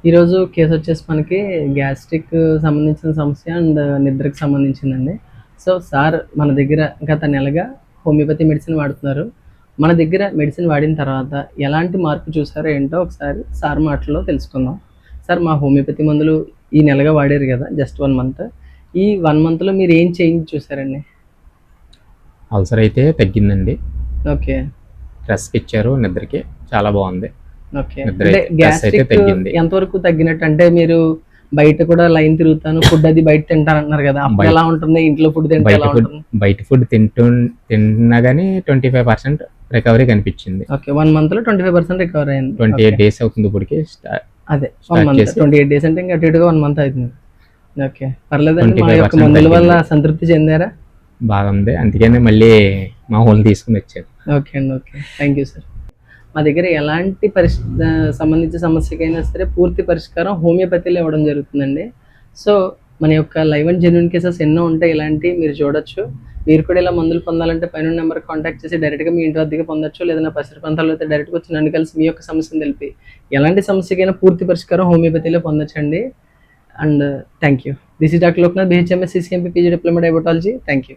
ఈరోజు కేస్ వచ్చేసి మనకి గ్యాస్ట్రిక్ సంబంధించిన సమస్య అండ్ నిద్రకు సంబంధించిందండి. సో, సార్ మన దగ్గర గత నెలగా హోమియోపతి మెడిసిన్ వాడుతున్నారు. మన దగ్గర మెడిసిన్ వాడిన తర్వాత ఎలాంటి మార్పు చూసారో ఏంటో ఒకసారి సార్ మాటల్లో తెలుసుకుందాం. సార్, మా హోమియోపతి మందులు ఈ నెలగా వాడారు కదా! Just 1 month. ఈ 1 మంత్‌లో మీరు ఏం చేంజ్ చూసారండి? అల్సర్ అయితే తగ్గిందండి. ఓకే. రెస్ట్ ఇచ్చారు నిద్రకి. చాలా బాగుంది. ఓకే. నిద్ర అంటే అయితే స్ట్రెస్ అయితే గ్యాస్ట్రిక్ తగ్గింది. ఎంతవరకు తగ్గినట్టు? అంటే మీరు బయట కూడా లైన్ తిరుగుతాను, ఫుడ్ అది బయట తింటానంటున్నారు కదా! అప్పుడు బయట ఎలా ఉంటుంది? ఇంట్లో ఫుడ్ తింటే బయట ఎలా ఫుడ్ ఉంటుంది? బయట ఫుడ్ తిన్నా కానీ 25% రికవరీ కనిపించింది. ఓకే. 1 మంత్‌లో 25% రికవర్ అయింది. 28 ఓకే. డేస్ అవుతుంది ఇప్పటికి అదే 1 స్టార్ట్ మంత్. చేసి 28 డేస్ అంటే ఇంక అటు ఇటుగా 1 మంత్ అవుతుంది. ఓకే. పర్లేదండి. మా యొక్క 25% మందుల వల్ల తగ్గింది. సంతృప్తి చెందారా? బాగుంది. అందుకనే మళ్ళీ మా వాళ్ళు తీసుకుని వచ్చారు. ఓకే అండి. ఓకే. Thank you sir. మా దగ్గర ఎలాంటి సంబంధించిన సమస్యకైనా సరే పూర్తి పరిష్కారం హోమియోపతిలో ఇవ్వడం జరుగుతుందండి. సో, మన యొక్క లైవ్ అండ్ జెన్యూన్ కేసెస్ ఎన్నో ఉంటాయి ఇలాంటివి, మీరు చూడొచ్చు. మీరు కూడా ఇలా మందులు పొందాలంటే పైనున్న నెంబర్‌కి కాంటాక్ట్ చేసి డైరెక్ట్‌గా మీ ఇంటి వద్దకే పొందొచ్చు. లేదా నా పరిసర ప్రాంతాల్లో అయితే డైరెక్ట్‌గా వచ్చి నన్ను కలిసి మీ యొక్క సమస్యను తెలిపి ఎలాంటి సమస్యకైనా పూర్తి పరిష్కారం హోమియోపతిలో పొందొచ్చండి. And thank you. This is doctor Loknath, BHMS, CCMP, PG diploma diabetology. Thank you.